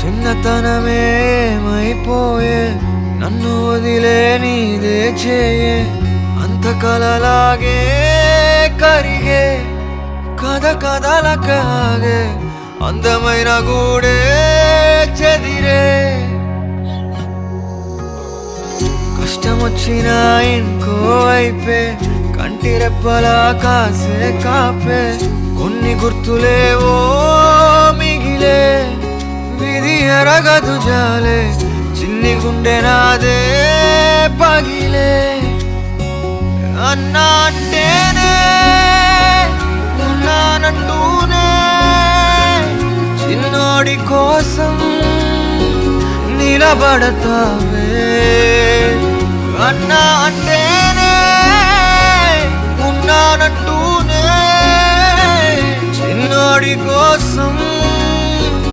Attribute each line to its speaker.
Speaker 1: చిన్నతనమేమైపోయే నన్ను వదిలే నీదే చేయే అంత కలలాగే కరిగే కథ కథలకాగే అందమైన గూడే చెదిరే కష్టమొచ్చినా ఇంకో వైపే కంటి రెప్పలా కాసే కాపే కొన్ని గుర్తులేవో మిగిలే విధి ఎరగదు జాలే చిన్ని గుండె నాదే పగిలే అన్నా అంటేనే ఉన్నానంటూనే చిన్నోడి కోసం నిలబడతావే అన్నా అంటేనే ఉన్నానంటూనే చిన్నోడి కోసం